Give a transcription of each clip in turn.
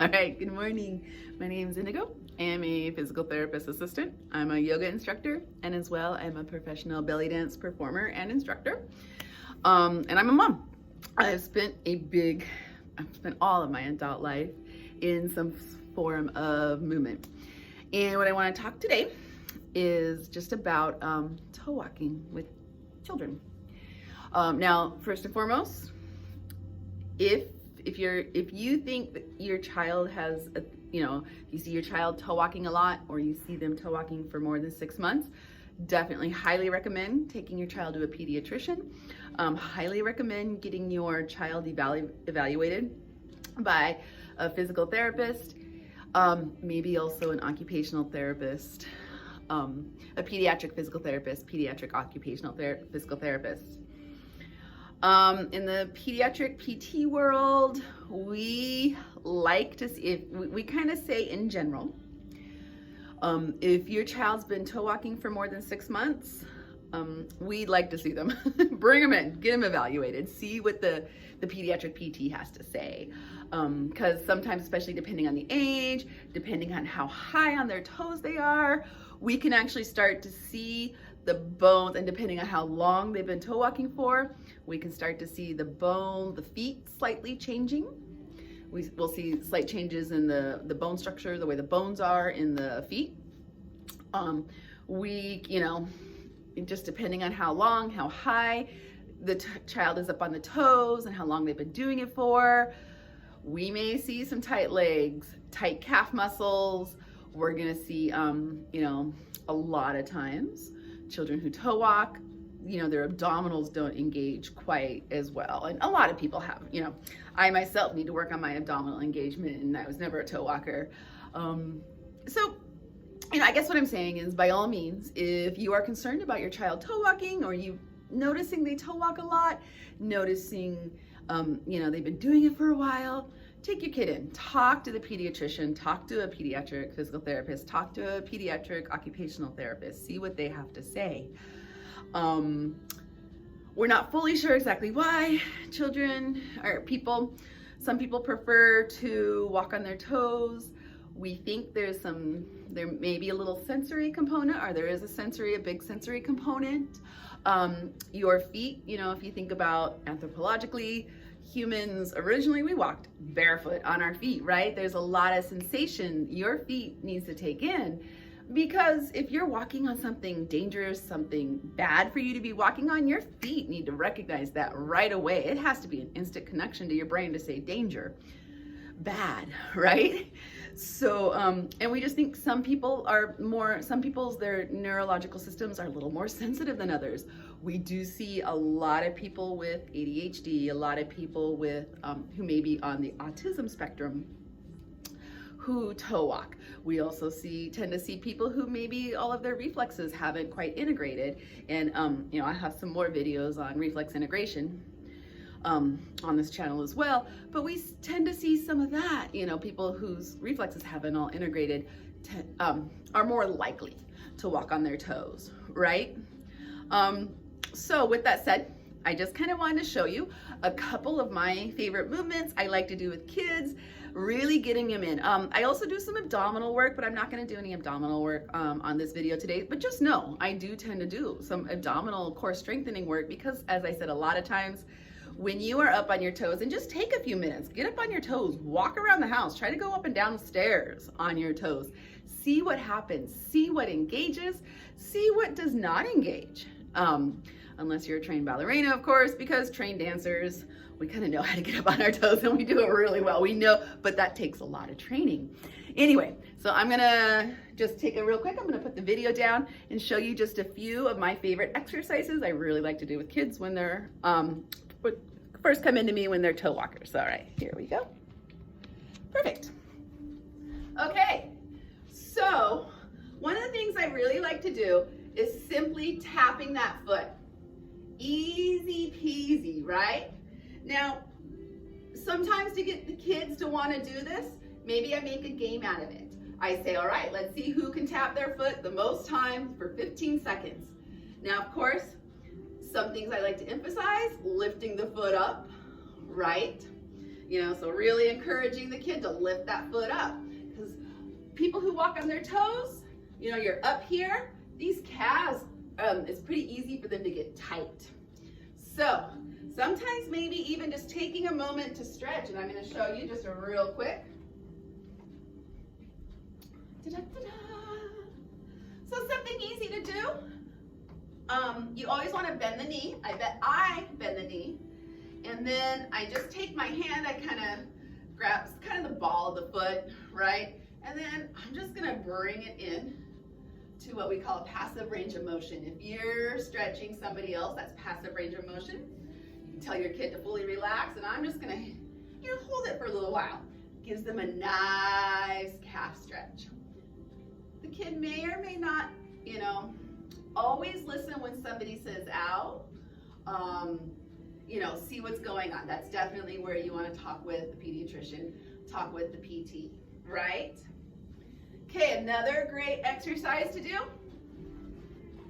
All right, good morning. My name is Indigo. I am a physical therapist assistant. I'm a yoga instructor, and as well, I'm a professional belly dance performer and instructor. And I'm a mom. I've spent all of my adult life in some form of movement. And what I want to talk today is just about toe walking with children. Now, first and foremost, if you think that your child has you see your child toe walking a lot, or you see them toe walking for more than 6 months, definitely highly recommend taking your child to a pediatrician. Highly recommend getting your child evaluated by a physical therapist, maybe also an occupational therapist, a pediatric physical therapist, pediatric occupational physical therapist. In the pediatric PT world, we like to see, we kind of say in general, if your child's been toe walking for more than 6 months, we'd like to see them. Bring them in, get them evaluated, see what the pediatric PT has to say. Because sometimes, especially depending on the age, depending on how high on their toes they are, we can actually start to see the bones, and depending on how long they've been toe walking for, we can start to see the feet slightly changing. We'll see slight changes in the bone structure, the way the bones are in the feet. Just depending on how long, how high the child is up on the toes and how long they've been doing it for, we may see some tight legs, tight calf muscles. We're gonna see, a lot of times, children who toe walk, their abdominals don't engage quite as well. And a lot of people have, I myself need to work on my abdominal engagement, and I was never a toe walker. I guess what I'm saying is, by all means, if you are concerned about your child toe walking, or you noticing they toe walk a lot, noticing, they've been doing it for a while, take your kid in, talk to the pediatrician, talk to a pediatric physical therapist, talk to a pediatric occupational therapist, see what they have to say. We're not fully sure exactly why some people prefer to walk on their toes. We think there may be a little sensory component, or there is a big sensory component. Your feet, if you think about anthropologically, humans originally, we walked barefoot on our feet, right? There's a lot of sensation your feet needs to take in, because if you're walking on something dangerous, something bad for you to be walking on, your feet need to recognize that right away. It has to be an instant connection to your brain to say danger, bad, right? So, and we just think some people's their neurological systems are a little more sensitive than others. We do see a lot of people with ADHD, a lot of people with, who may be on the autism spectrum, who toe walk. We also tend to see people who maybe all of their reflexes haven't quite integrated. And, I have some more videos on reflex integration on this channel as well, but we tend to see some of that, people whose reflexes haven't all integrated are more likely to walk on their toes, right? So with that said, I just kind of wanted to show you a couple of my favorite movements I like to do with kids, really getting them in. I also do some abdominal work, but I'm not going to do any abdominal work on this video today. But just know, I do tend to do some abdominal core strengthening work, because, as I said, a lot of times when you are up on your toes, and just take a few minutes, get up on your toes, walk around the house, try to go up and down the stairs on your toes, see what happens, see what engages, see what does not engage. Unless you're a trained ballerina, of course, because trained dancers, we kind of know how to get up on our toes, and we do it really well. We know, but that takes a lot of training. Anyway, so I'm gonna just take it real quick. I'm gonna put the video down and show you just a few of my favorite exercises I really like to do with kids when they're, first come into me when they're toe walkers. All right, here we go. Perfect. Okay, so one of the things I really like to do is simply tapping that foot. Easy peasy, right? Now, sometimes to get the kids to want to do this, maybe I make a game out of it. I say, all right, let's see who can tap their foot the most times for 15 seconds. Now, of course, some things I like to emphasize: lifting the foot up, right? So really encouraging the kid to lift that foot up, because people who walk on their toes, you're up here, these calves, it's pretty easy for them to get tight. So sometimes maybe even just taking a moment to stretch, and I'm going to show you just a real quick. So something easy to do. You always want to bend the knee. I bend the knee. And then I just take my hand, I kind of grab kind of the ball of the foot, right? And then I'm just going to bring it in to what we call a passive range of motion. If you're stretching somebody else, that's passive range of motion. You can tell your kid to fully relax, and I'm just going to hold it for a little while. Gives them a nice calf stretch. The kid may or may not, always listen when somebody says ow. See what's going on. That's definitely where you want to talk with the pediatrician, talk with the PT, right? Okay, another great exercise to do.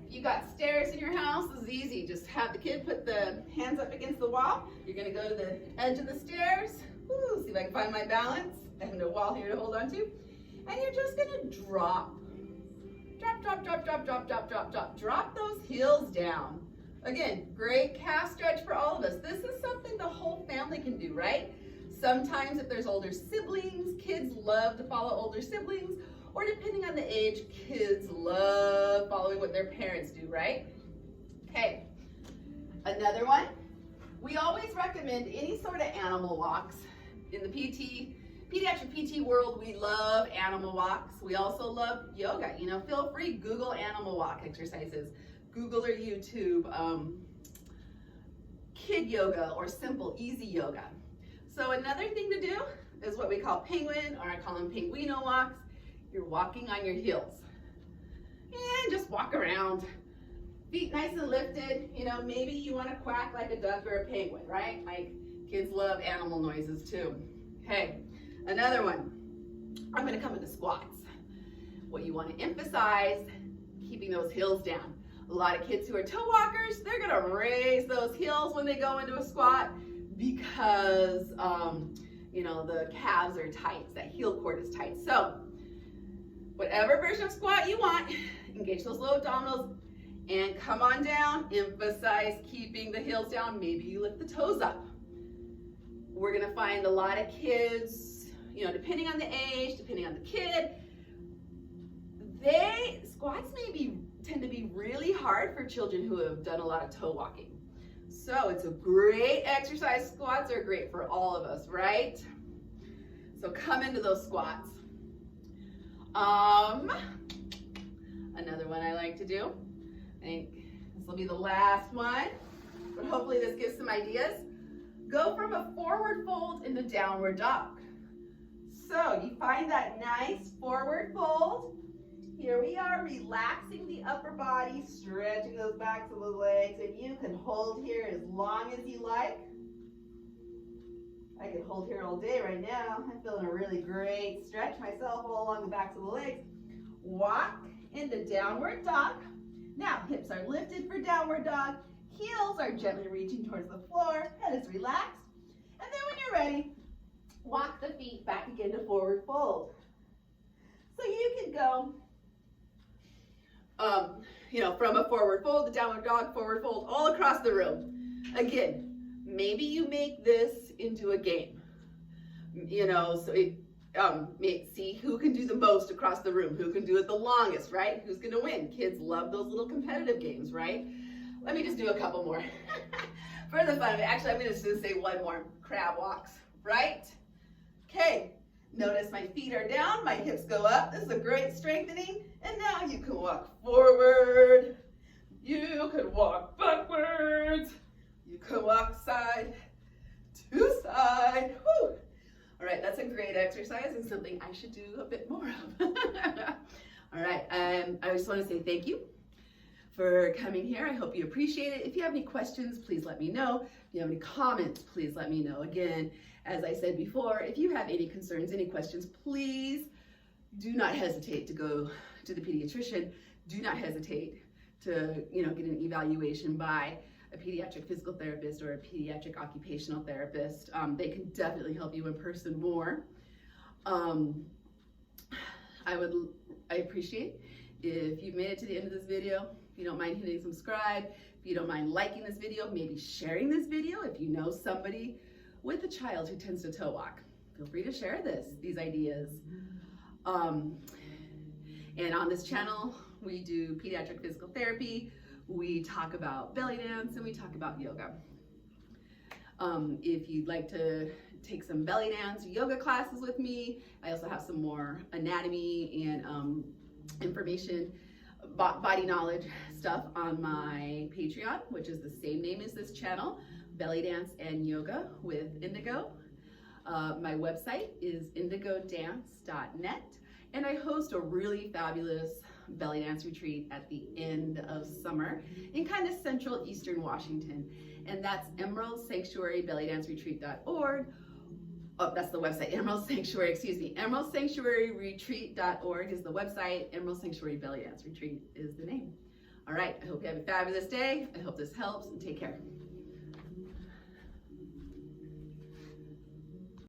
If you got stairs in your house, this is easy. Just have the kid put the hands up against the wall. You're going to go to the edge of the stairs. Woo, see if I can find my balance. I have no wall here to hold on to. And you're just going to drop. Drop those heels down. Again, great calf stretch for all of us. This is something the whole family can do, right? Sometimes if there's older siblings, kids love to follow older siblings, or depending on the age, kids love following what their parents do, right? Okay, another one. We always recommend any sort of animal walks. In the pediatric PT world, we love animal walks. We also love yoga. Feel free, Google animal walk exercises. Google or YouTube kid yoga or simple, easy yoga. So another thing to do is what we call penguin, or I call them pinguino walks. You're walking on your heels. And just walk around. Feet nice and lifted. Maybe you want to quack like a duck or a penguin, right? Like kids love animal noises too. Okay, another one. I'm going to come into squats. What you want to emphasize, keeping those heels down. A lot of kids who are toe walkers, they're going to raise those heels when they go into a squat because, the calves are tight. That heel cord is tight. So whatever version of squat you want, engage those low abdominals and come on down. Emphasize keeping the heels down. Maybe you lift the toes up. We're going to find a lot of kids, depending on the age, depending on the kid, squats tend to be really hard for children who have done a lot of toe walking. So it's a great exercise. Squats are great for all of us, right? So come into those squats. Another one I like to do, I think this will be the last one, but hopefully this gives some ideas. Go from a forward fold into downward dog. So you find that nice forward fold. Here we are, relaxing the upper body, stretching those backs of the legs, and you can hold here as long as you like. I could hold here all day right now. I'm feeling a really great stretch myself all along the backs of the legs. Walk into downward dog. Now, hips are lifted for downward dog. Heels are gently reaching towards the floor. Head is relaxed. And then when you're ready, walk the feet back again to forward fold. So you can go from a forward fold to downward dog, forward fold, all across the room. Again, maybe you make this into a game. See who can do the most across the room, who can do it the longest, right? Who's gonna win? Kids love those little competitive games, right? Let me just do a couple more for the fun of it. Actually, I'm gonna just say one more. Crab walks, right? Okay. Notice my feet are down, my hips go up. This is a great strengthening. And now you can walk forward. You can walk backwards. You can walk side to side. Whew. All right, that's a great exercise and something I should do a bit more of. All right, I just want to say thank you for coming here. I hope you appreciate it. If you have any questions, please let me know. If you have any comments, please let me know. Again, as I said before, if you have any concerns, any questions, please do not hesitate to go to the pediatrician. Do not hesitate to get an evaluation by a pediatric physical therapist or a pediatric occupational therapist. They can definitely help you in person more. I appreciate if you've made it to the end of this video. If you don't mind hitting subscribe, if you don't mind liking this video, maybe sharing this video. If you know somebody with a child who tends to toe walk, feel free to share these ideas. And on this channel, we do pediatric physical therapy, we talk about belly dance, and we talk about yoga. If you'd like to take some belly dance yoga classes with me, I also have some more anatomy and information, body knowledge stuff on my Patreon, which is the same name as this channel, Belly Dance and Yoga with Indigo. My website is indigodance.net, and I host a really fabulous belly dance retreat at the end of summer in kind of central eastern Washington, and that's emeraldsanctuarybellydanceretreat.org. Oh, that's the website, Emerald Sanctuary, emeraldsanctuaryretreat.org is the website, Emerald Sanctuary Belly Dance Retreat is the name. All right, I hope you have a fabulous day. I hope this helps, and take care.